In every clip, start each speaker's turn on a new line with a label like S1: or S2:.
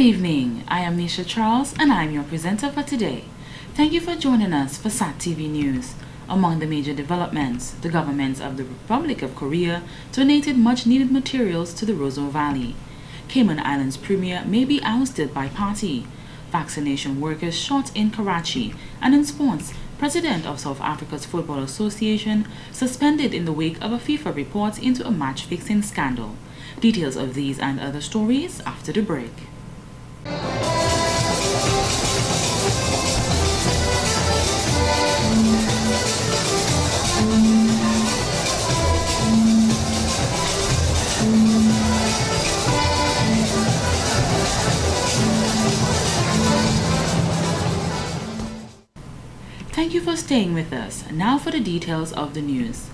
S1: evening, I am Nisha Charles and I am your presenter for today. Thank you for joining us for SAT TV News. Among the major developments, the governments of the Republic of Korea donated much needed materials to the Roseau Valley. Cayman Islands Premier may be ousted by party. Vaccination workers shot in Karachi, and in sports, President of South Africa's Football Association suspended in the wake of a FIFA report into a match-fixing scandal. Details of these and other stories after the break. Thank you for staying with us. Now for the details of the news.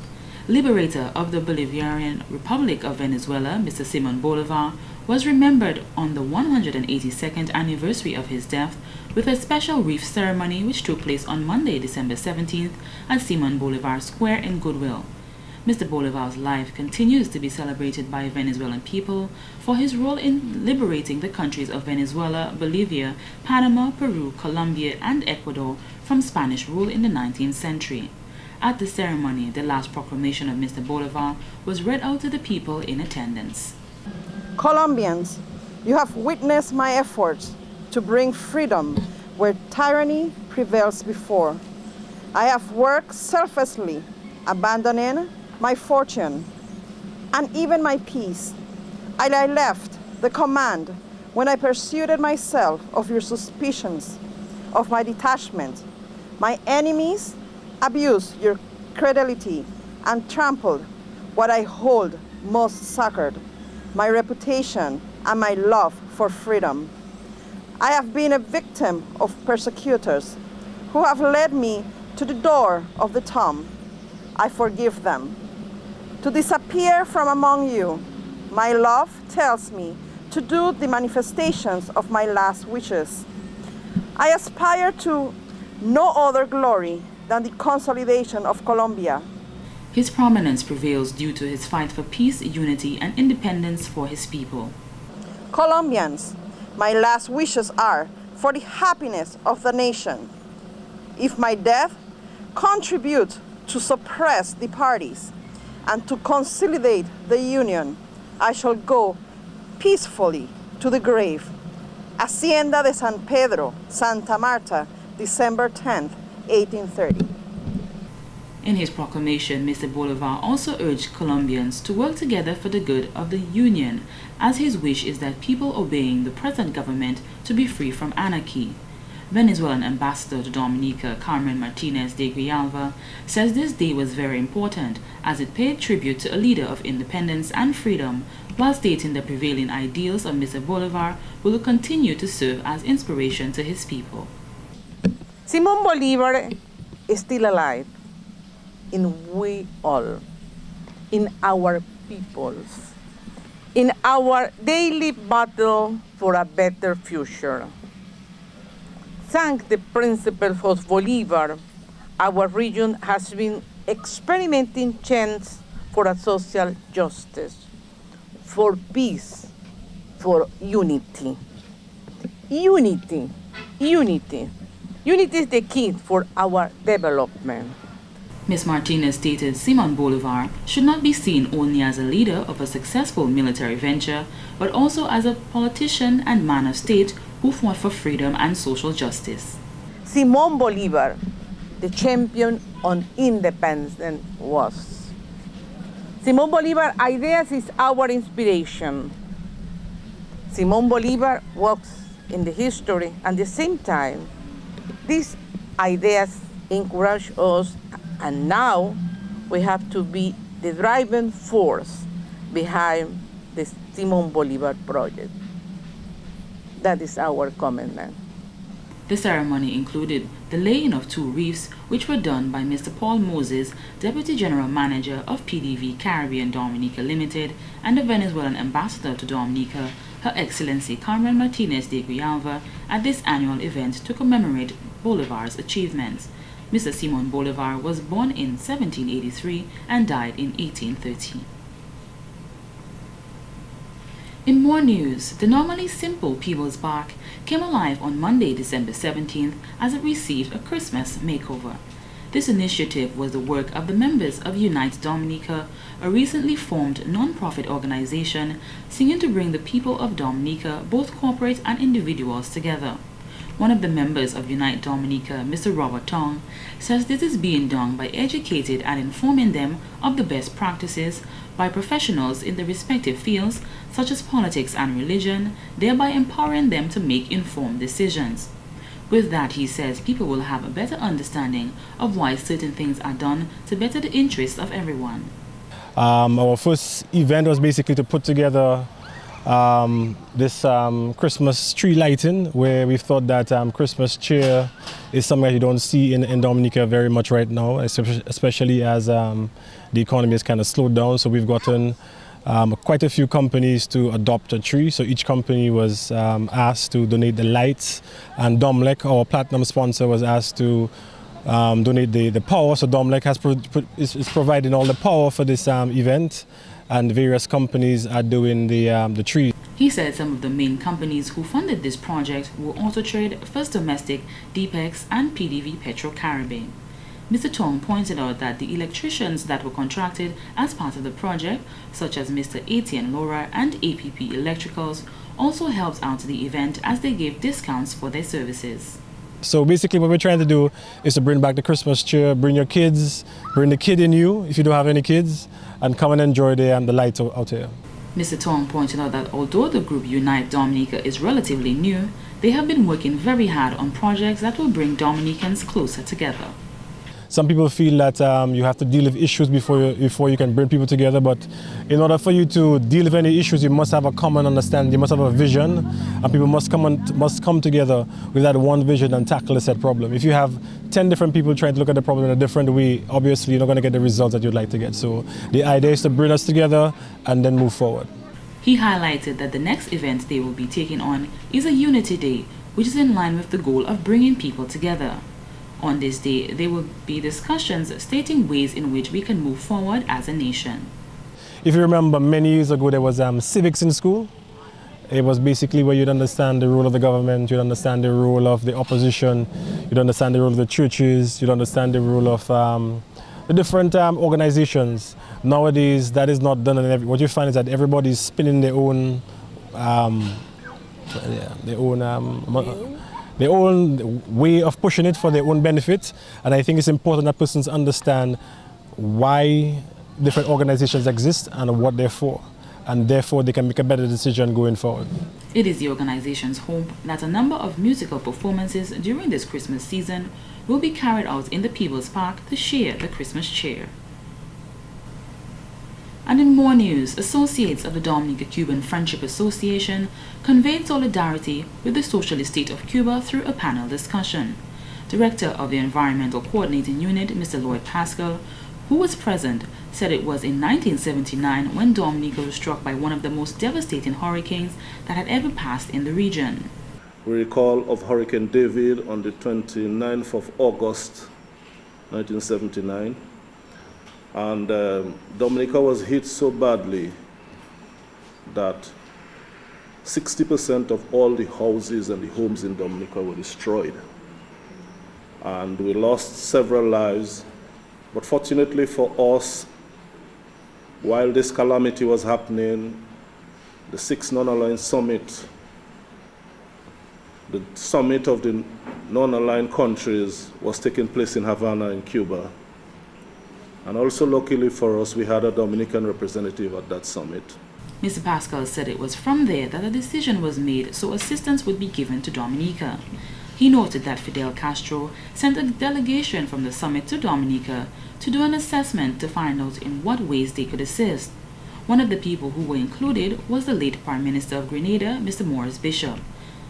S1: Liberator of the Bolivarian Republic of Venezuela, Mr. Simon Bolivar, was remembered on the 182nd anniversary of his death with a special wreath ceremony which took place on Monday, December 17th at Simon Bolivar Square in Goodwill. Mr. Bolivar's life continues to be celebrated by Venezuelan people for his role in liberating the countries of Venezuela, Bolivia, Panama, Peru, Colombia, and Ecuador from Spanish rule in the 19th century. At the ceremony, the last proclamation of Mr. Bolivar was read out to the people in attendance.
S2: Colombians, you have witnessed my efforts to bring freedom where tyranny prevails before. I have worked selflessly, abandoning my fortune and even my peace. I left the command when I persuaded myself of your suspicions, of my detachment. My enemies abused your credulity and trampled what I hold most sacred, my reputation and my love for freedom. I have been a victim of persecutors who have led me to the door of the tomb. I forgive them. To disappear from among you, my love tells me to do the manifestations of my last wishes. I aspire to no other glory than the consolidation of Colombia.
S1: His prominence prevails due to his fight for peace, unity, and independence for his people.
S2: Colombians, my last wishes are for the happiness of the nation. If my death contributes to suppress the parties and to consolidate the union, I shall go peacefully to the grave. Hacienda de San Pedro, Santa Marta, December 10th, 1830.
S1: In his proclamation, Mr. Bolivar also urged Colombians to work together for the good of the Union, as his wish is that people obeying the present government to be free from anarchy. Venezuelan ambassador to Dominica, Carmen Martinez de Grijalva, says this day was very important as it paid tribute to a leader of independence and freedom, while stating the prevailing ideals of Mr. Bolivar will continue to serve as inspiration to his people.
S3: Simon Bolivar is still alive in we all, in our peoples, in our daily battle for a better future. Thanks the principles of Bolivar, our region has been experimenting change for a social justice, for peace, for unity. Unity is the key for our development.
S1: Ms. Martinez stated Simon Bolivar should not be seen only as a leader of a successful military venture, but also as a politician and man of state who fought for freedom and social justice.
S3: Simon Bolivar, the champion on independence, was. Simon Bolivar ideas is our inspiration. Simon Bolivar walks in the history, and at the same time, these ideas encourage us, and now we have to be the driving force behind the Simon Bolivar project. That is our commitment.
S1: The ceremony included the laying of 2 wreaths, which were done by Mr. Paul Moses, Deputy General Manager of PDV Caribbean Dominica Limited, and the Venezuelan Ambassador to Dominica, Her Excellency Carmen Martinez de Grijalva, at this annual event to commemorate Bolivar's achievements. Mr. Simon Bolivar was born in 1783 and died in 1813. In more news, the normally simple Peebles Park came alive on Monday, December 17th as it received a Christmas makeover. This initiative was the work of the members of Unite Dominica, a recently formed non-profit organization seeking to bring the people of Dominica, both corporate and individuals, together. One of the members of Unite Dominica, Mr. Robert Tong, says this is being done by educating and informing them of the best practices by professionals in the respective fields such as politics and religion, thereby empowering them to make informed decisions. With that, he says people will have a better understanding of why certain things are done to better the interests of everyone.
S4: Our first event was basically to put together this Christmas tree lighting, where we thought that Christmas cheer is something that you don't see in Dominica very much right now, especially as the economy has kind of slowed down. So we've gotten quite a few companies to adopt a tree. So each company was asked to donate the lights, and Domlec, our platinum sponsor, was asked to donate the power. So Domlec is providing all the power for this event, and various companies are doing the tree.
S1: He said some of the main companies who funded this project were Autotrade, First Domestic, Deepex, and PDV Petro Caribbean. Mr. Tong pointed out that the electricians that were contracted as part of the project, such as Mr. Etienne Laura and APP Electricals, also helped out the event as they gave discounts for their services.
S4: So basically what we're trying to do is to bring back the Christmas cheer, bring your kids, bring the kid in you if you don't have any kids, and come and enjoy the lights out here.
S1: Mr. Tong pointed out that although the group Unite Dominica is relatively new, they have been working very hard on projects that will bring Dominicans closer together.
S4: Some people feel that you have to deal with issues before you can bring people together, but in order for you to deal with any issues, you must have a common understanding, you must have a vision, and people must come together with that one vision and tackle a set problem. If you have 10 different people trying to look at the problem in a different way, obviously you're not going to get the results that you'd like to get. So the idea is to bring us together and then move forward.
S1: He highlighted that the next event they will be taking on is a Unity Day, which is in line with the goal of bringing people together. On this day, there will be discussions stating ways in which we can move forward as a nation.
S4: If you remember, many years ago there was civics in school. It was basically where you'd understand the role of the government, you'd understand the role of the opposition, you'd understand the role of the churches, you'd understand the role of the different organizations. Nowadays, that is not done, and what you find is that everybody's spinning their own way of pushing it for their own benefit. And I think it's important that persons understand why different organizations exist and what they're for, and therefore they can make a better decision going forward.
S1: It is the organization's hope that a number of musical performances during this Christmas season will be carried out in the Peebles Park to share the Christmas cheer. And in more news, associates of the Dominica-Cuban Friendship Association conveyed solidarity with the socialist state of Cuba through a panel discussion. Director of the Environmental Coordinating Unit, Mr. Lloyd Pascal, who was present, said it was in 1979 when Dominica was struck by one of the most devastating hurricanes that had ever passed in the region.
S5: We recall of Hurricane David on the 29th of August 1979. And Dominica was hit so badly that 60% of all the houses and the homes in Dominica were destroyed. And we lost several lives. But fortunately for us, while this calamity was happening, the 6th Non-Aligned Summit, the summit of the non-aligned countries, was taking place in Havana in Cuba. And also luckily for us, we had a Dominican representative at that summit.
S1: Mr. Pascal said it was from there that a decision was made so assistance would be given to Dominica. He noted that Fidel Castro sent a delegation from the summit to Dominica to do an assessment to find out in what ways they could assist. One of the people who were included was the late Prime Minister of Grenada, Mr. Morris Bishop.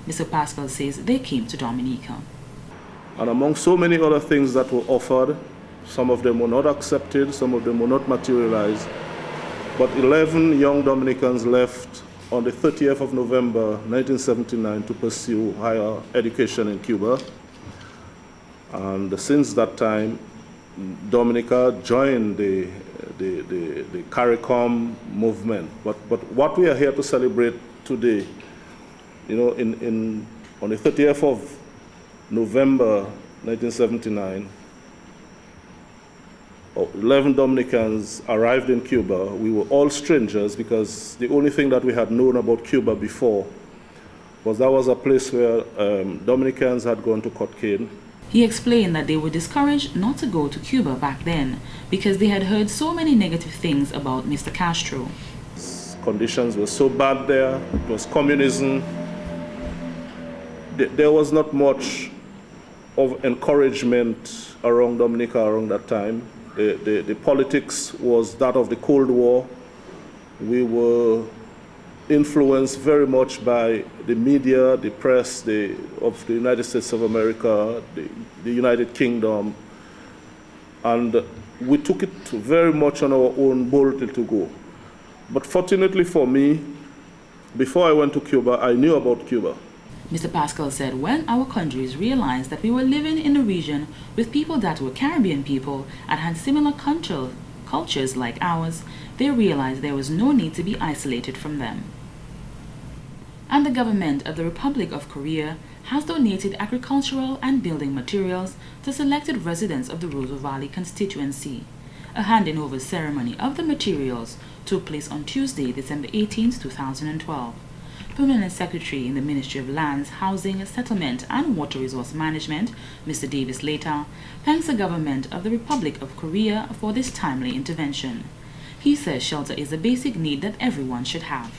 S1: Mr. Pascal says they came to Dominica.
S5: And among so many other things that were offered, some of them were not accepted, some of them were not materialized. But 11 young Dominicans left on the 30th of November 1979 to pursue higher education in Cuba. And since that time, Dominica joined the CARICOM movement. But what we are here to celebrate today, you know, on the 30th of November 1979, 11 Dominicans arrived in Cuba. We were all strangers because the only thing that we had known about Cuba before was that was a place where Dominicans had gone to cut cane.
S1: He explained that they were discouraged not to go to Cuba back then because they had heard so many negative things about Mr. Castro.
S5: Conditions were so bad there, it was communism. There was not much of encouragement around Dominica around that time. The politics was that of the Cold War. We were influenced very much by the media, the press of the United States of America, the United Kingdom, and we took it very much on our own boldly to go. But fortunately for me, before I went to Cuba, I knew about Cuba.
S1: Mr. Pascal said when our countries realized that we were living in a region with people that were Caribbean people and had similar cultures like ours, they realized there was no need to be isolated from them. And the government of the Republic of Korea has donated agricultural and building materials to selected residents of the Roseau Valley constituency. A handing over ceremony of the materials took place on Tuesday, December 18, 2012. Permanent Secretary in the Ministry of Lands, Housing, Settlement and Water Resource Management, Mr. Davis Later, thanks the government of the Republic of Korea for this timely intervention. He says shelter is a basic need that everyone should have.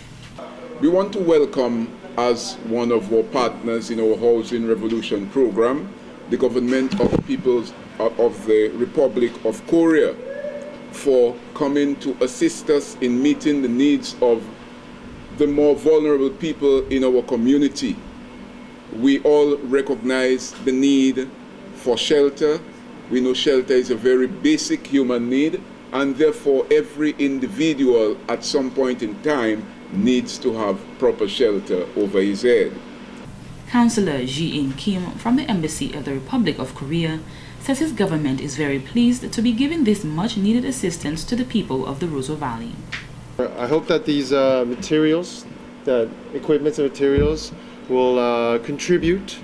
S6: We want to welcome, as one of our partners in our Housing Revolution program, the government of the peoples of the Republic of Korea for coming to assist us in meeting the needs of the more vulnerable people in our community. We all recognize the need for shelter. We know shelter is a very basic human need, and therefore every individual at some point in time needs to have proper shelter over his head.
S1: Councillor Ji-in Kim from the Embassy of the Republic of Korea says his government is very pleased to be giving this much-needed assistance to the people of the Roseau Valley.
S7: I hope that these materials, that equipment and materials, will contribute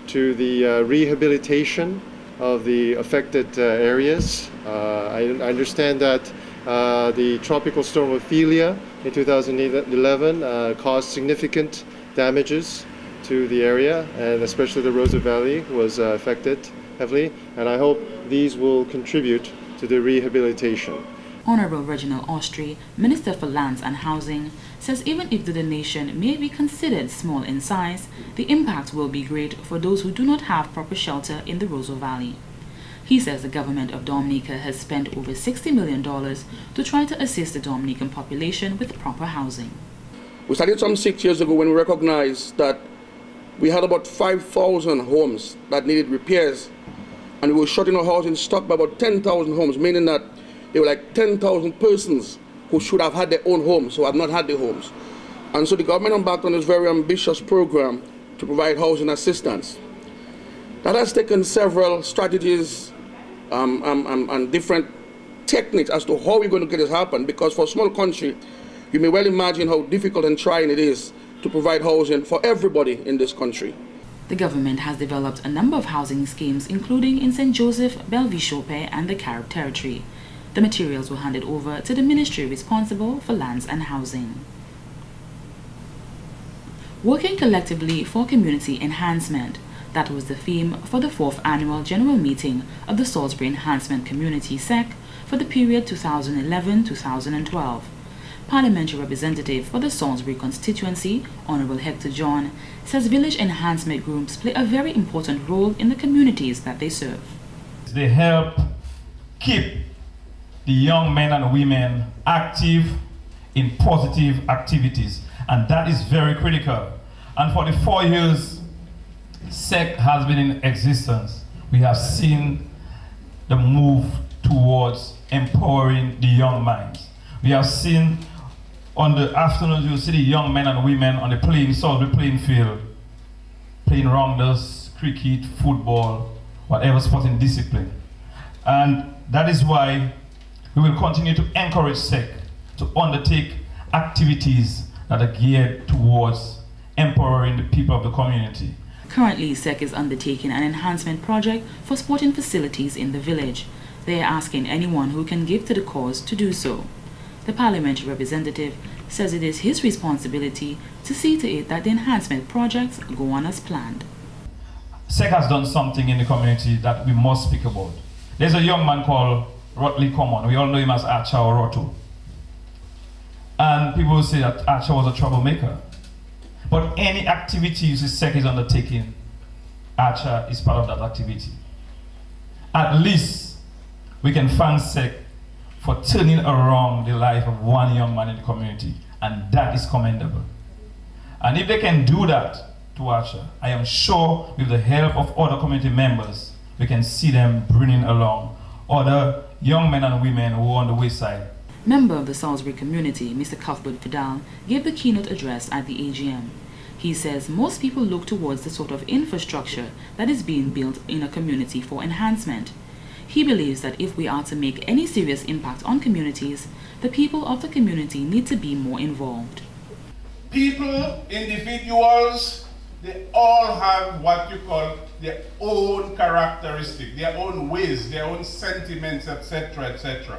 S7: to the rehabilitation of the affected areas. I understand that the tropical storm Ophelia in 2011 caused significant damages to the area, and especially the Roseau Valley was affected heavily, and I hope these will contribute to the rehabilitation.
S1: Honorable Reginald Austrie, Minister for Lands and Housing, says even if the donation may be considered small in size, the impact will be great for those who do not have proper shelter in the Roseau Valley. He says the government of Dominica has spent over $60 million to try to assist the Dominican population with proper housing.
S8: We started some 6 years ago when we recognized that we had about 5,000 homes that needed repairs, and we were short in our housing stock by about 10,000 homes, meaning that there were like 10,000 persons who should have had their own homes, who have not had their homes. And so the government embarked on this very ambitious program to provide housing assistance. That has taken several strategies and different techniques as to how we're going to get this happen, because for a small country, you may well imagine how difficult and trying it is to provide housing for everybody in this country.
S1: The government has developed a number of housing schemes, including in St. Joseph, Bellevue-Chopin, and the Carib Territory. The materials were handed over to the ministry responsible for lands and housing. Working collectively for community enhancement. That was the theme for the 4th Annual General Meeting of the Salisbury Enhancement Community SEC for the period 2011-2012. Parliamentary representative for the Salisbury constituency, Honorable Hector John, says village enhancement groups play a very important role in the communities that they serve.
S9: They help keep the young men and women active in positive activities, and that is very critical. And for the 4 years SEC has been in existence, we have seen the move towards empowering the young minds. We have seen on the afternoons, you'll see the young men and women on the Salisbury playing field, playing rounders, cricket, football, whatever sporting discipline. And That is why we will continue to encourage SEC to undertake activities that are geared towards empowering the people of the community.
S1: Currently, SEC is undertaking an enhancement project for sporting facilities in the village. They are asking anyone who can give to the cause to do so. The parliamentary representative says it is his responsibility to see to it that the enhancement projects go on as planned.
S9: SEC has done something in the community that we must speak about. There's a young man called Rotley Common. We all know him as Archer or Roto. And people will say that Archer was a troublemaker. But any activity you see SEC is undertaking, Archer is part of that activity. At least we can thank SEC for turning around the life of one young man in the community, and that is commendable. And if they can do that to Archer, I am sure with the help of other community members, we can see them bringing along other young men and women who are on the wayside.
S1: Member of the Salisbury community, Mr. Cuthbert Vidal, gave the keynote address at the AGM. He says most people look towards the sort of infrastructure that is being built in a community for enhancement. He believes that if we are to make any serious impact on communities, the people of the community need to be more involved.
S10: People, individuals, they all have what you call their own characteristics, their own ways, their own sentiments, etc., etc.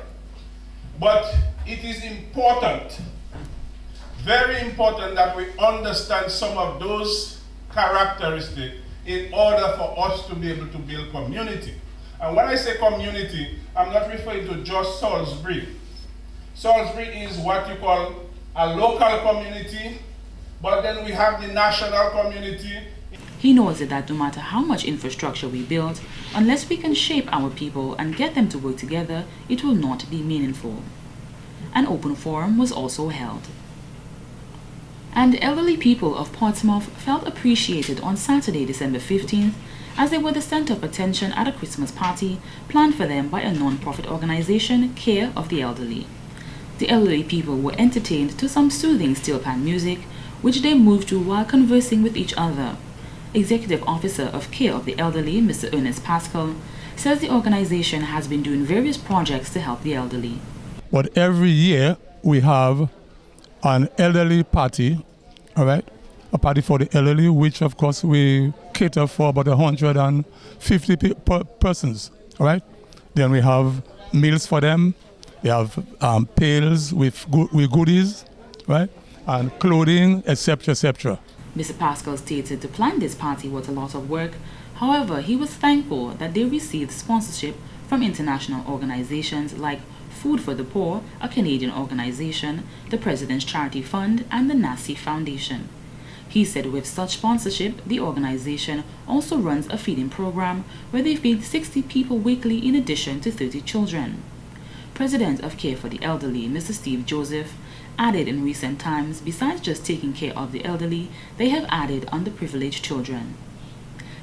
S10: But it is important, very important, that we understand some of those characteristics in order for us to be able to build community. And when I say community, I'm not referring to just Salisbury. Salisbury is what you call a local community, but then we have the national community.
S1: He noted that no matter how much infrastructure we build, unless we can shape our people and get them to work together, it will not be meaningful. An open forum was also held. And elderly people of Portsmouth felt appreciated on Saturday, December 15th, as they were the center of attention at a Christmas party planned for them by a non-profit organization, Care of the Elderly. The elderly people were entertained to some soothing steel pan music, which they moved to while conversing with each other. Executive Officer of Care of the Elderly, Mr. Ernest Pascal, says the organization has been doing various projects to help the elderly.
S11: But every year we have an elderly party, all right? A party for the elderly, which of course we cater for about 150 persons, all right? Then we have meals for them. We have pails with goodies, right? And clothing, etc., etc.
S1: Mr. Pascal stated to plan this party was a lot of work. However, he was thankful that they received sponsorship from international organizations like Food for the Poor, a Canadian organization, the President's Charity Fund, and the NACI Foundation. He said with such sponsorship, the organization also runs a feeding program where they feed 60 people weekly in addition to 30 children. President of Care for the Elderly, Mr. Steve Joseph, added in recent times, besides just taking care of the elderly, they have added underprivileged children.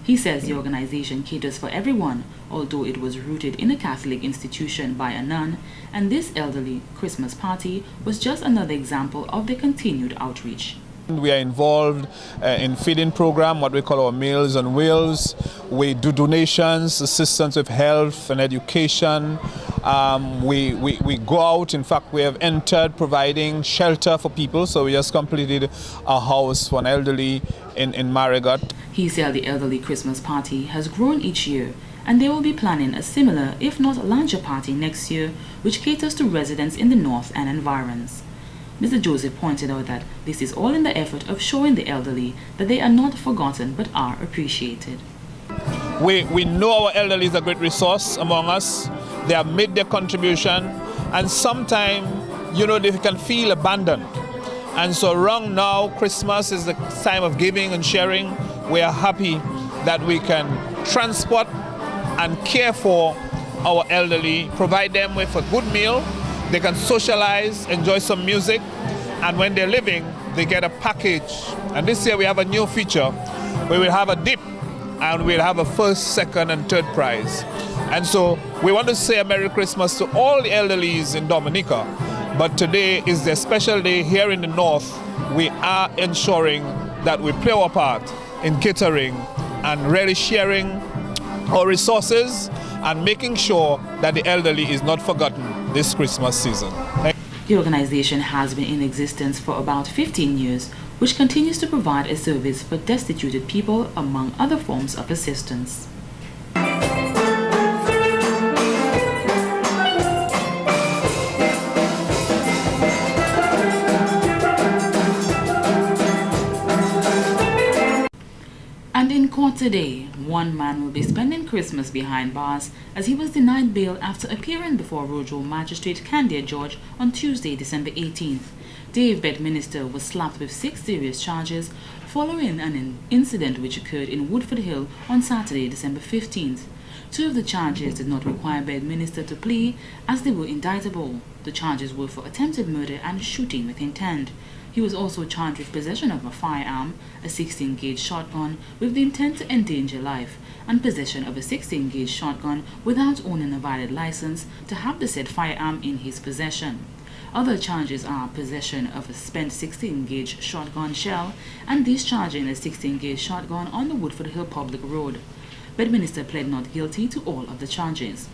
S1: He says the organization caters for everyone, although it was rooted in a Catholic institution by a nun, and this elderly Christmas party was just another example of their continued outreach.
S12: We are involved in feeding program, what we call our Meals on Wheels. We do donations, assistance with health and education. We go out. In fact, we have entered providing shelter for people. So we just completed a house for an elderly in Marigot.
S1: He said the elderly Christmas party has grown each year, and they will be planning a similar, if not larger party next year, which caters to residents in the north and environs. Mr. Joseph pointed out that this is all in the effort of showing the elderly that they are not forgotten but are appreciated.
S12: We know our elderly is a great resource among us. They have made their contribution, and sometimes, they can feel abandoned. And so around now, Christmas is the time of giving and sharing. We are happy that we can transport and care for our elderly, provide them with a good meal. They can socialize, enjoy some music, and when they're leaving, they get a package. And this year we have a new feature where we'll have a dip and we'll have a first, second, and third prize. And so we want to say a Merry Christmas to all the elderlies in Dominica, but today is the special day here in the north. We are ensuring that we play our part in catering and really sharing our resources and making sure that the elderly is not forgotten this Christmas season.
S1: The organization has been in existence for about 15 years, which continues to provide a service for destitute people among other forms of assistance. And in court today, one man will be spending Christmas behind bars as he was denied bail after appearing before Rojo Magistrate Candia George on Tuesday, December 18th. Dave Bedminster was slapped with 6 serious charges following an incident which occurred in Woodford Hill on Saturday, December 15th. 2 of the charges did not require Bedminster to plead as they were indictable. The charges were for attempted murder and shooting with intent. He was also charged with possession of a firearm, a 16-gauge shotgun with the intent to endanger life, and possession of a 16-gauge shotgun without owning a valid license to have the said firearm in his possession. Other charges are possession of a spent 16-gauge shotgun shell and discharging a 16-gauge shotgun on the Woodford Hill public road. Bedminster pled not guilty to all of the charges.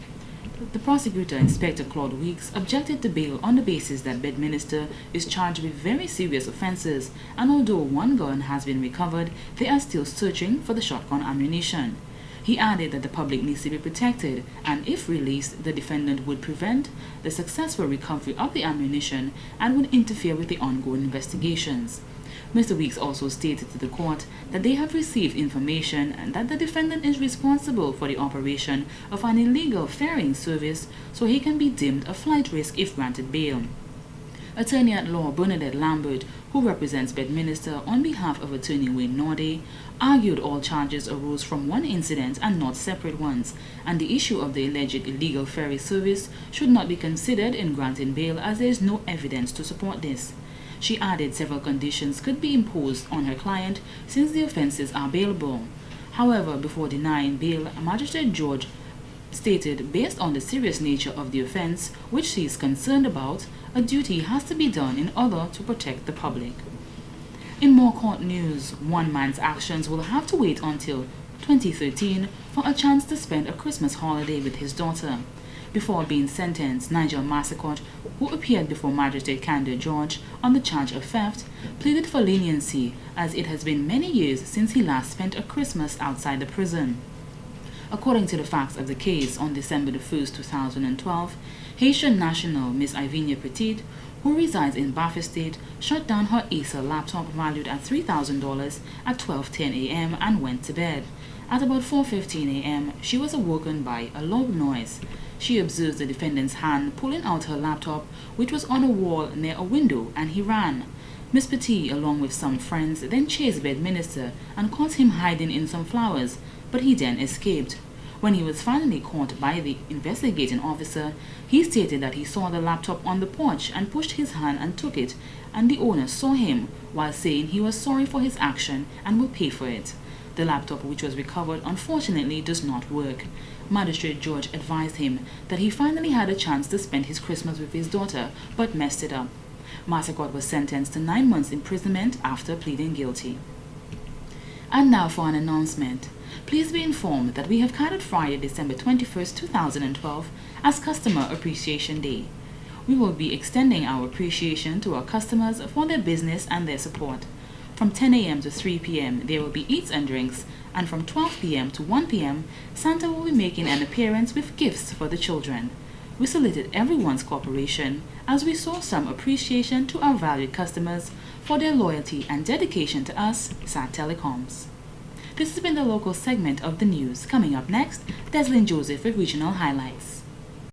S1: The prosecutor, Inspector Claude Weeks, objected to bail on the basis that Bedminster is charged with very serious offences, and although one gun has been recovered, they are still searching for the shotgun ammunition. He added that the public needs to be protected, and if released, the defendant would prevent the successful recovery of the ammunition and would interfere with the ongoing investigations. Mr. Weeks also stated to the court that they have received information and that the defendant is responsible for the operation of an illegal ferrying service, so he can be deemed a flight risk if granted bail. Attorney at law Bernadette Lambert, who represents Bedminster on behalf of Attorney Wayne Norday, argued all charges arose from one incident and not separate ones, and the issue of the alleged illegal ferry service should not be considered in granting bail as there is no evidence to support this. She added several conditions could be imposed on her client since the offences are bailable. However, before denying bail, Magistrate George stated based on the serious nature of the offence, which she is concerned about, a duty has to be done in order to protect the public. In more court news, one man's actions will have to wait until 2013 for a chance to spend a Christmas holiday with his daughter. Before being sentenced, Nigel Massicott, who appeared before Magistrate Candia George on the charge of theft, pleaded for leniency as it has been many years since he last spent a Christmas outside the prison. According to the facts of the case, on December 1, 2012, Haitian national Miss Ivenia Petit, who resides in Bath Estate, shut down her Acer laptop valued at $3,000 at 12:10 a.m. and went to bed. At about 4:15 a.m., she was awoken by a loud noise. She observed the defendant's hand pulling out her laptop, which was on a wall near a window, and he ran. Miss Petit, along with some friends, then chased Bedminster and caught him hiding in some flowers, but he then escaped. When he was finally caught by the investigating officer, he stated that he saw the laptop on the porch and pushed his hand and took it, and the owner saw him, while saying he was sorry for his action and would pay for it. The laptop which was recovered unfortunately does not work. Magistrate George advised him that he finally had a chance to spend his Christmas with his daughter, but messed it up. Massicott was sentenced to 9 months imprisonment after pleading guilty. And now for an announcement. Please be informed that we have carried Friday, December 21st, 2012 as Customer Appreciation Day. We will be extending our appreciation to our customers for their business and their support. From 10 a.m. to 3 p.m. there will be eats and drinks, and from 12 p.m. to 1 p.m. Santa will be making an appearance with gifts for the children. We saluted everyone's cooperation as we saw some appreciation to our valued customers for their loyalty and dedication to us, SAT Telecoms. This has been the local segment of the news. Coming up next, Deslyn Joseph with regional highlights.